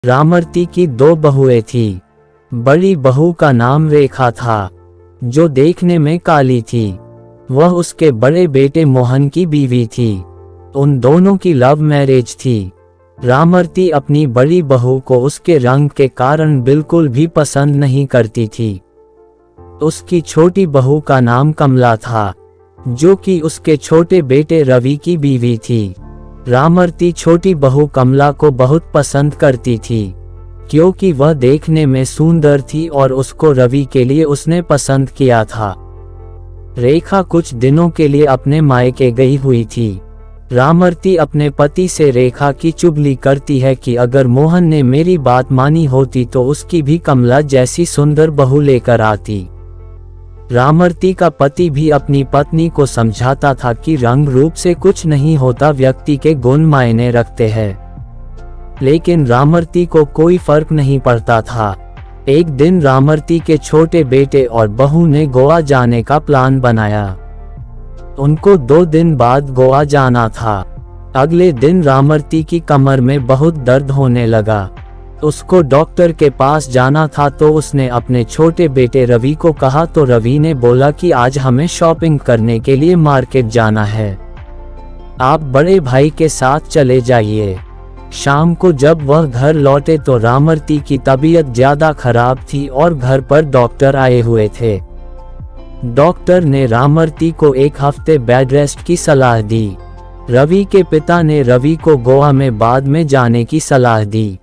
रामरती की दो बहुएं थी। बड़ी बहू का नाम रेखा था, जो देखने में काली थी। वह उसके बड़े बेटे मोहन की बीवी थी। उन दोनों की लव मैरिज थी। रामरती अपनी बड़ी बहू को उसके रंग के कारण बिल्कुल भी पसंद नहीं करती थी। उसकी छोटी बहू का नाम कमला था, जो कि उसके छोटे बेटे रवि की बीवी थी। रामरती छोटी बहू कमला को बहुत पसंद करती थी, क्योंकि वह देखने में सुंदर थी और उसको रवि के लिए उसने पसंद किया था। रेखा कुछ दिनों के लिए अपने मायके गई हुई थी। रामरती अपने पति से रेखा की चुगली करती है कि अगर मोहन ने मेरी बात मानी होती तो उसकी भी कमला जैसी सुंदर बहू लेकर आती। रामरती का पति भी अपनी पत्नी को समझाता था कि रंग रूप से कुछ नहीं होता, व्यक्ति के गुण मायने रखते हैं। लेकिन रामरती को कोई फर्क नहीं पड़ता था। एक दिन रामरती के छोटे बेटे और बहू ने गोवा जाने का प्लान बनाया। उनको 2 दिन बाद गोवा जाना था। अगले दिन रामरती की कमर में बहुत दर्द होने लगा। उसको डॉक्टर के पास जाना था, तो उसने अपने छोटे बेटे रवि को कहा, तो रवि ने बोला कि आज हमें शॉपिंग करने के लिए मार्केट जाना है, आप बड़े भाई के साथ चले जाइए। शाम को जब वह घर लौटे तो रामरती की तबीयत ज्यादा खराब थी और घर पर डॉक्टर आए हुए थे। डॉक्टर ने रामरती को 1 हफ्ते बेड रेस्ट की सलाह दी। रवि के पिता ने रवि को गोवा में बाद में जाने की सलाह दी।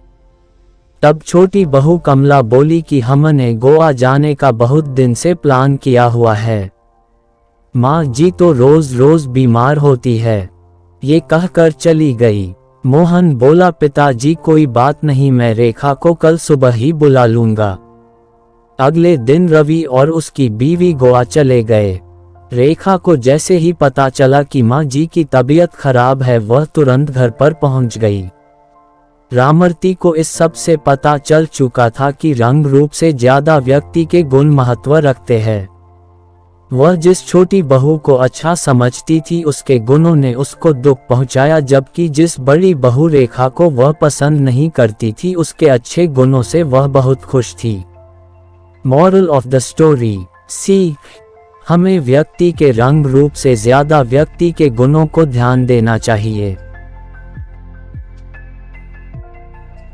तब छोटी बहू कमला बोली कि हमने गोवा जाने का बहुत दिन से प्लान किया हुआ है, माँ जी तो रोज रोज बीमार होती है। ये कहकर चली गई। मोहन बोला, पिताजी कोई बात नहीं, मैं रेखा को कल सुबह ही बुला लूंगा। अगले दिन रवि और उसकी बीवी गोवा चले गए। रेखा को जैसे ही पता चला कि माँ जी की तबीयत खराब है, वह तुरंत घर पर पहुंच गई। रामरती को इस सब से पता चल चुका था कि रंग रूप से ज्यादा व्यक्ति के गुण महत्व रखते हैं। वह जिस छोटी बहू को अच्छा समझती थी, उसके गुणों ने उसको दुख पहुंचाया, जबकि जिस बड़ी बहू रेखा को वह पसंद नहीं करती थी, उसके अच्छे गुणों से वह बहुत खुश थी। मॉरल ऑफ द स्टोरी, सीख, हमें व्यक्ति के रंग रूप से ज्यादा व्यक्ति के गुणों को ध्यान देना चाहिए।